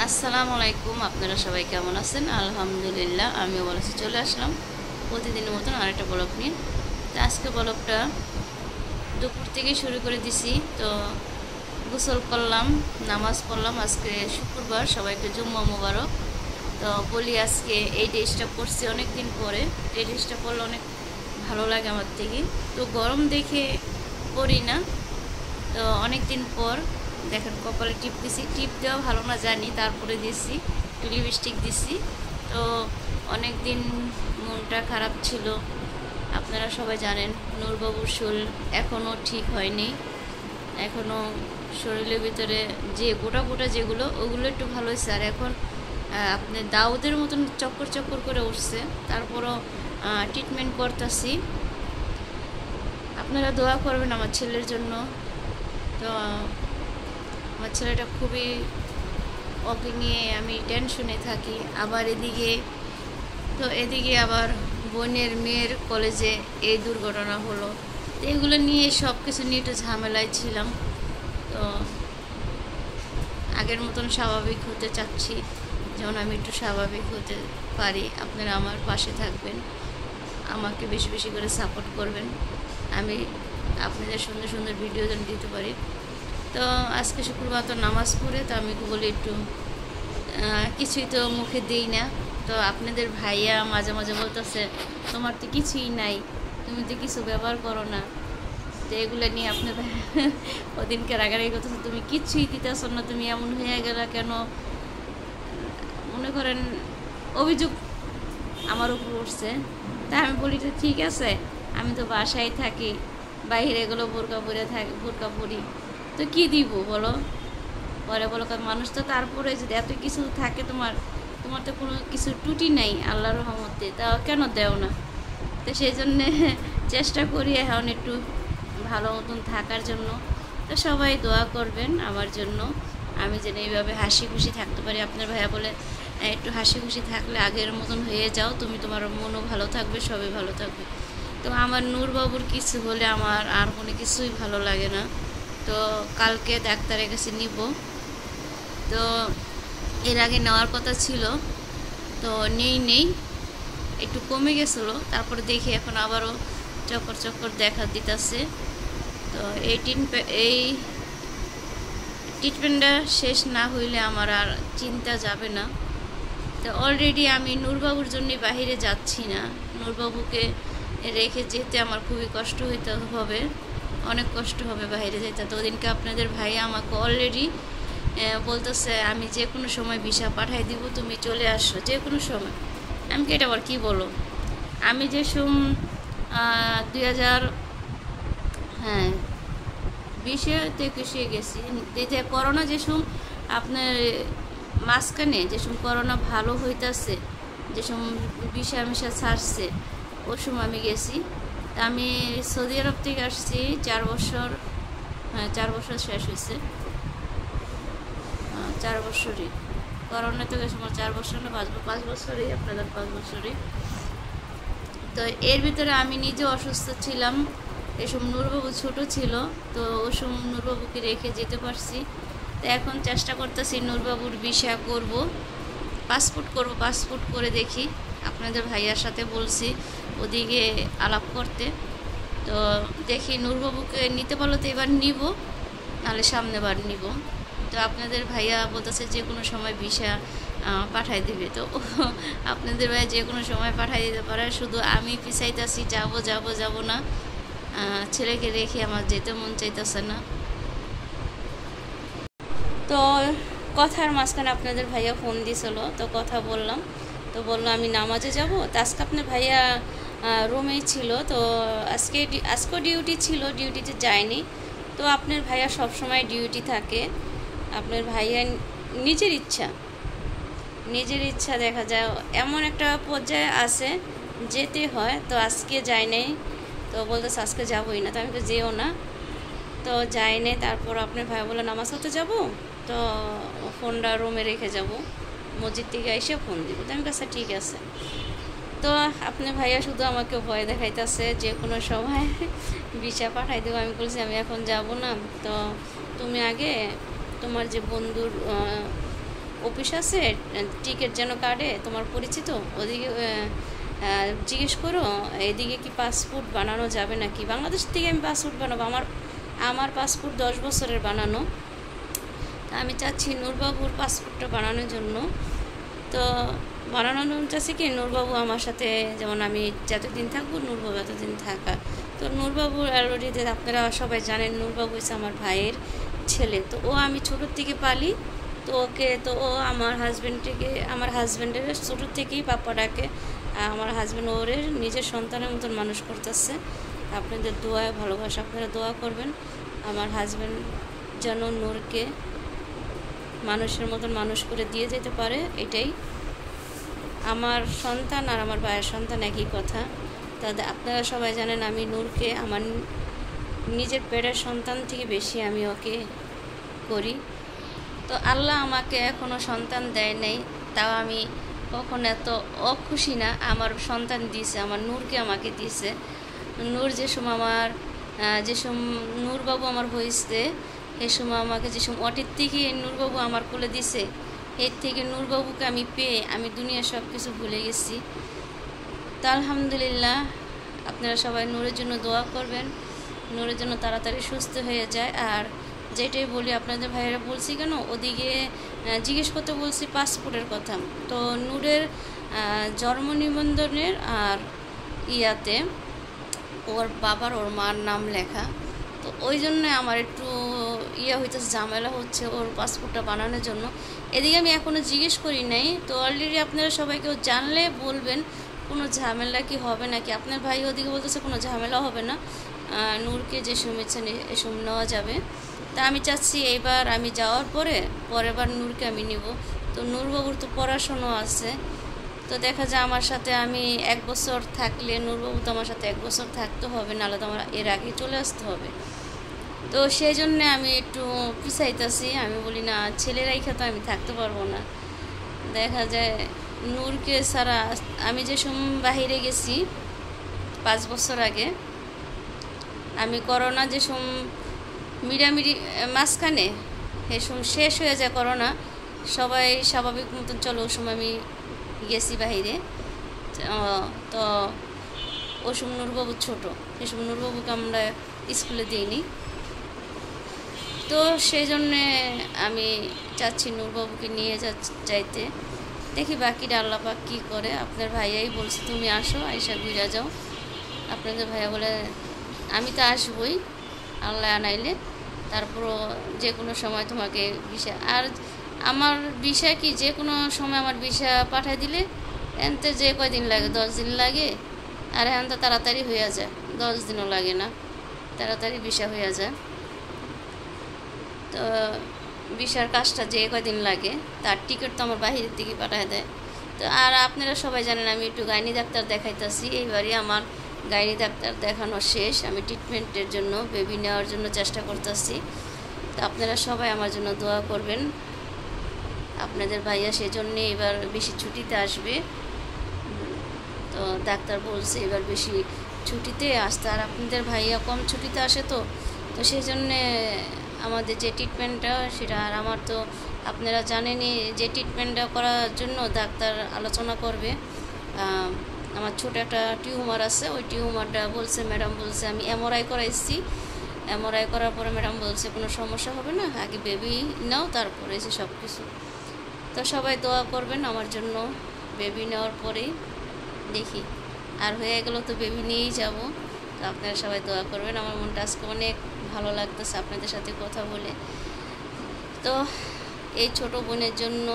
আসসালামু আলাইকুম। আপনারা সবাই কেমন আছেন? আলহামদুলিল্লাহ আমিও ভালো আছি। চলে আসলাম প্রতিদিনের মতন আরেকটা ব্লগ নিয়ে। তো আজকে ব্লগটা দুপুর থেকে শুরু করে দিছি। তো গোসল করলাম, নামাজ পড়লাম। আজকে শুক্রবার, সবাইকে জুম্মা মোবারক। তো বলি আজকে এই ড্রেসটা পরছি অনেক দিন পরে। এই ড্রেসটা পরলে অনেক ভালো লাগে আমার থেকে। তো গরম দেখে পরি না, তো অনেক দিন পর দেখেন কপালে টিপ দিছি। টিপ দেওয়া ভালো না জানি, তারপরে দিছি লিপস্টিক দিছি। তো অনেক দিন মনটা খারাপ ছিল, আপনারা সবাই জানেন। নূরবাবুর শরীর এখনও ঠিক হয়নি, এখনও শরীরের ভিতরে যে গোটা গোটা যেগুলো ওগুলো একটু ভালো হয়েছে। আর এখন আপনি দাউদের মতন চক্কর চক্কর করে উঠছে, তারপরও ট্রিটমেন্ট করতেছি। আপনারা দোয়া করবেন আমার ছেলের জন্য। তো আমার ছেলেটা খুবই, ওকে নিয়ে আমি টেনশনে থাকি। আবার এদিকে আবার বোনের মেয়ের কলেজে এই দুর্ঘটনা হলো। তো এগুলো নিয়ে সব কিছু নিয়ে একটু ঝামেলায় ছিলাম। তো আগের মতন স্বাভাবিক হতে চাচ্ছি, যেমন আমি একটু স্বাভাবিক হতে পারি। আপনারা আমার পাশে থাকবেন, আমাকে বেশি বেশি করে সাপোর্ট করবেন, আমি আপনাদের সুন্দর সুন্দর ভিডিও যেন দিতে পারি। তো আজকে শুক্রবার, তো নামাজ পড়ে তো আমি বলি একটু কিছুই তো মুখে দিই না। তো আপনাদের ভাইয়া মাঝে মাঝে বলতেছে তোমার তো কিছুই নাই, তুমি তো কিছু ব্যবহার করো না। তো এগুলো নিয়ে আপনার ওদিনকে রাগারাগি করতেছে, তুমি কিছুই দিতেছ না, তুমি এমন হয়ে গেলা কেন। মনে করেন অভিযোগ আমার উপর উঠছে। তা আমি বলি তো ঠিক আছে, আমি তো বাসায় থাকি, বাইরে এগুলো বোরকা পরি, তো কি দিব বলো। পরে বলো মানুষ তো, তারপরে যদি এত কিছু থাকে তোমার তো কোনো কিছু ত্রুটি নাই আল্লাহর রহমতে, তা কেন দেও না। তো সেই জন্যে চেষ্টা করি এখন একটু ভালো মতন থাকার জন্য। তো সবাই দোয়া করবেন আমার জন্য, আমি যেন এইভাবে হাসি খুশি থাকতে পারি। আপনার ভাইয়া বলে একটু হাসি খুশি থাকলে আগের মতন হয়ে যাও তুমি, তোমার মনও ভালো থাকবে, সবাই ভালো থাকবে। তো আমার নূরবাবুর কিছু হলে আমার আর কোনো কিছুই ভালো লাগে না। তো কালকে ডাক্তারের কাছে নিব। তো এর আগে নেওয়ার কথা ছিল, তো নেই একটু কমে গেছিলো। তারপরে দেখি এখন আবারও চক্কর চক্কর দেখা দিতেছে। তো এই ট্রিটমেন্টটা শেষ না হইলে আমার আর চিন্তা যাবে না। তো অলরেডি আমি নূরবাবুর জন্যই বাহিরে যাচ্ছি না। নূরবাবুকে রেখে যেতে আমার খুবই কষ্ট হইতে হবে, অনেক কষ্ট হবে বাইরে যেতে। তো ওদিনকে আপনাদের ভাই আমাকে অলরেডি বলতেছে আমি যে কোনো সময় ভিসা পাঠাই দিব, তুমি চলে আসো যে কোনো সময়। আমি কি এটা আবার কী বলো, আমি যে 2000 হ্যাঁ 20-21 গেছি, যে করোনা যে আপনার মাঝখানে যে করোনা ভালো হইতেছে, যে ভিসা মিশা ছাড়ছে, ওই সময় আমি গেছি। তা আমি সৌদি আরব থেকে আসছি 4 বছর, 4 বছর শেষ হয়েছে। 4 বছরই করোনা তো গেছে, 4 বছর না 5 বছরই, আপনাদের 5 বছরই। তো এর ভিতরে আমি নিজে অসুস্থ ছিলাম, এসব নূরবাবু ছোট ছিল, তো ওসব নূরবাবুকে রেখে যেতে পারছি। তো এখন চেষ্টা করতেছি নূরবাবুর ভিসা করব, পাসপোর্ট করে দেখি। আপনাদের ভাইয়ার সাথে বলছি ওদিকে আলাপ করতে। তো দেখি নূরবাবুকে নিতে পারলো তো এবার নিব, নাহলে সামনেবার নিব। তো আপনাদের ভাইয়া বলতেছে যে কোনো সময় ভিসা পাঠাই দিবে। তো আপনাদের ভাইয়া যে কোনো সময় পাঠাই দিতে পারে, শুধু আমি পিছাইতেছি যাব না। ছেলেকে রেখে আমার যেতে মন চাইতেছে না। তো কথার মাঝখানে আপনাদের ভাইয়া ফোন দিয়েছিল, তো কথা বললাম। তো বললো আমি নামাজে যাব। তো আজকে আপনার ভাইয়া রুমেই ছিল, তো আজকেও ডিউটি ছিল, ডিউটিতে যায়নি। তো আপনার ভাইয়া সবসময় ডিউটি থাকে। আপনার ভাইয়া নিজের ইচ্ছা দেখা যায় এমন একটা পর্যায়ে আছে যেতে হয়। তো আজকে যায় নাই, তো বলতেছে আজকে যাবোই না। তো আমি তো যেও না, তো যাই নাই। তারপর আপনার ভাই বলে নামাজ পড়তে যাবো, তো ফোনটা রুমে রেখে যাব, মসজিদ থেকে এসে ফোন দিব। তো আমি কাছে ঠিক আছে। তো আপনার ভাইয়া শুধু আমাকে ভয় দেখাইতেছে যে কোনো সময় ভিসা পাঠাই দেবো। আমি বলছি আমি এখন যাব না, তো তুমি আগে তোমার যে বন্ধুর অফিস আছে টিকিট যেন কাটে তোমার পরিচিত, ওদিকে জিজ্ঞেস করো এদিকে কি পাসপোর্ট বানানো যাবে নাকি। বাংলাদেশ থেকে আমি পাসপোর্ট বানাবো, আমার পাসপোর্ট 10 বছরের বানানো। আমি চাচ্ছি নূরবাবুর পাসপোর্টটা বানানোর জন্য। তো বানানোর চাচ্ছি কি নূরবাবু আমার সাথে, যেমন আমি যতদিন থাকবো নূরবাবু এতদিন থাকা। তো নূরবাবু অলরেডি আপনারা সবাই জানেন নূরবাবু হচ্ছে আমার ভাইয়ের ছেলে। তো ও আমি ছোটোর থেকে পালি, তো ওকে তো ও আমার হাজব্যান্ডের ছোটোর থেকেই পাপা ডাকে। আমার হাজব্যান্ড ওরে নিজের সন্তানের মতন মানুষ করতেছে। আপনাদের দোয়া ভালোবাসা, আপনারা দোয়া করবেন আমার হাজব্যান্ড যেন নূরকে মানুষের মতন মানুষ করে দিয়ে যেতে পারে। এটাই আমার সন্তান আর আমার ভাইয়ের সন্তান একই কথা। তাদের আপনারা সবাই জানেন আমি নূরকে আমার নিজের পেটের সন্তান থেকে বেশি আমি ওকে করি। তো আল্লাহ আমাকে এখনও সন্তান দেয় নাই, তাও আমি কখনো এত অখুশি না। আমার সন্তান দিয়েছে, আমার নূরকে আমাকে দিয়েছে। নূর যে সময় নূরবাবু আমার হয়েছে এ সময় আমাকে যে সময় অটির থেকে নূরবাবু আমার কোলে দিছে, এর থেকে নূরবাবুকে আমি পেয়ে আমি দুনিয়া সব কিছু ভুলে গেছি। তো আলহামদুলিল্লাহ আপনারা সবাই নূরের জন্য দোয়া করবেন, নূরের জন্য তাড়াতাড়ি সুস্থ হয়ে যায়। আর যেটাই বলি আপনাদের ভাইয়েরা বলছি কেন ওদিকে জিজ্ঞেস করতে বলছি পাসপোর্টের কথা। তো নূরের জন্ম নিবন্ধনের আর ইয়াতে ওর বাবার ওর মার নাম লেখা, তো ওই জন্য আমার একটু হইতেছে, ঝামেলা হচ্ছে ওর পাসপোর্টটা বানানোর জন্য। এদিকে আমি এখনও জিজ্ঞেস করি নাই। তো অলরেডি আপনারা সবাই কেউ জানলে বলবেন কোনো ঝামেলা কি হবে নাকি। আপনার ভাই ওদিকে বলতেছে কোনো ঝামেলা হবে না, নূরকে যে শুনেছে এসব নেওয়া যাবে। তা আমি চাচ্ছি এইবার আমি যাওয়ার পরের বার নূরকে আমি নিব। তো নূরবাবুর তো পড়াশুনো আছে, তো দেখা যায় আমার সাথে আমি 1 বছর থাকলে নূরবাবু তো আমার সাথে 1 বছর থাকতে হবে, নাহলে তো আমার এর আগে চলে আসতে হবে। তো সেই জন্যে আমি একটু পিছাইতেছি। আমি বলি না ছেলে রাইখা তো আমি থাকতে পারবো না। দেখা যায় নূরকে ছাড়া আমি যে সময় বাহিরে গেছি 5 বছর আগে, আমি করোনা যে সময় মিড়ামিড়ি মাঝখানে এ সময় শেষ হয়ে যায় করোনা, সবাই স্বাভাবিক মতন চলো ওই সময় আমি গেছি বাহিরে। তো ওই সময় নূরবাবু ছোটো, সে সময় নূরবাবুকে আমরা স্কুলে দিইনি। তো সেই জন্যে আমি চাচ্ছি নূরবাবুকে নিয়ে যাইতে। দেখি বাকিটা আল্লাহ পাক কী করে। আপনার ভাইয়াই বলছে তুমি আসো, আইসা ঘুরে যাও। আপনাদের ভাইয়া বলে আমি তো আসবই, আল্লাহ আনাইলে তারপরও যে কোনো সময় তোমাকে ভিসা। আর আমার ভিসা কি যে কোনো সময় আমার ভিসা পাঠিয়ে দিলে এনতে যে কয়দিন লাগে, 10 দিন লাগে। আর এখন তো তাড়াতাড়ি হয়ে যায়, 10 দিনও লাগে না, তাড়াতাড়ি ভিসা হয়ে যায়। তো ভিসার কাজটা যে কয়দিন লাগে, তার টিকিট তো আমার বাহিরের দিকে পাঠিয়ে দেয়। তো আর আপনারা সবাই জানেন আমি একটু গাইনি ডাক্তার দেখাইতেছি। এইবারই আমার গাইনি ডাক্তার দেখানো শেষ, আমি ট্রিটমেন্টের জন্য বেবি নেওয়ার জন্য চেষ্টা করতেছি। তো আপনারা সবাই আমার জন্য দোয়া করবেন। আপনাদের ভাইয়া সেজন্যে এবার বেশি ছুটিতে আসবে। তো ডাক্তার বলছে এবার বেশি ছুটিতে আসতে, আর আপনাদের ভাইয়া কম ছুটিতে আসে। তো সেই জন্যে আমাদের যে ট্রিটমেন্টটা সেটা, আর আমার তো আপনারা জানেনই যে ট্রিটমেন্টটা করার জন্য ডাক্তার আলোচনা করবে। আমার ছোটো একটা টিউমার আছে, ওই টিউমারটা বলছে ম্যাডাম বলছে আমি এমআরআই করাইছি, এমআরআই করার পরে ম্যাডাম বলছে কোনো সমস্যা হবে না, আগে বেবি নাও তারপরে যে সব কিছু। তো সবাই দোয়া করবেন আমার জন্য। বেবি নেওয়ার পরেই দেখি আর হয়ে গেল তো বেবি নিয়েই যাব। তো আপনারা সবাই দোয়া করবেন। আমার মনটা আজকে অনেক ভালো লাগতেছে আপনাদের সাথে কথা বলে। তো এই ছোট বোনের জন্য,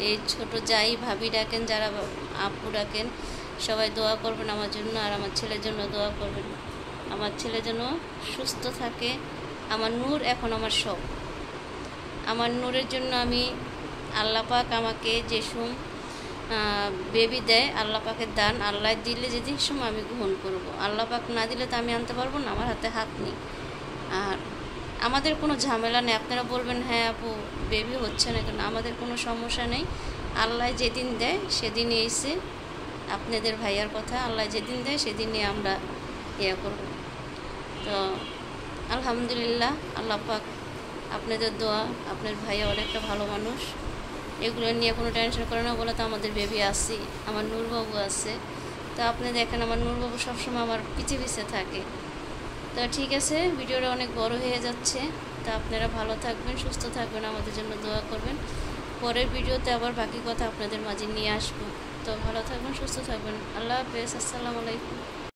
এই ছোট যাই ভাবি ডাকেন, যারা আপু ডাকেন, সবাই দোয়া করবেন আমার জন্য। আর আমার ছেলের জন্য দোয়া করবেন, আমার ছেলে যেন সুস্থ থাকে। আমার নূর এখন আমার সব। আমার নূরের জন্য আমি আল্লাহ পাক আমাকে যে বেবি দেয়, আল্লাহ পাকের দান, আল্লাহ দিলে যদি সময় আমি গ্রহণ করব। আল্লাহ পাক না দিলে তো আমি আনতে পারবো না, আমার হাতে হাত নেই। আর আমাদের কোনো ঝামেলা নেই। আপনারা বলবেন হ্যাঁ আপু বেবি হচ্ছে না কেন, আমাদের কোনো সমস্যা নেই। আল্লাহ যেদিন দেয় সেদিনই এসে, আপনাদের ভাইয়ার কথা, আল্লাহ যেদিন দেয় সেদিনই আমরা করব। তো আলহামদুলিল্লাহ, আল্লাহ পাক আপনাদের দোয়া, আপনার ভাইয়া অনেকটা ভালো মানুষ। এগুলো নিয়ে কোনো টেনশন করে না, বলে তো আমাদের বেবি আছে, আমার নূরবাবু আছে। তো আপনি দেখেন আমার নূরবাবু সবসময় আমার পিছে পিছে থাকে। তো ঠিক আছে, ভিডিওটা অনেক বড় হয়ে যাচ্ছে। তো আপনারা ভালো থাকবেন, সুস্থ থাকবেন, আমাদের জন্য দোয়া করবেন। পরের ভিডিওতে আবার বাকি কথা আপনাদের মাঝে নিয়ে আসবো। তো ভালো থাকবেন, সুস্থ থাকবেন। আল্লাহ হাফেজ, আসসালামু আলাইকুম।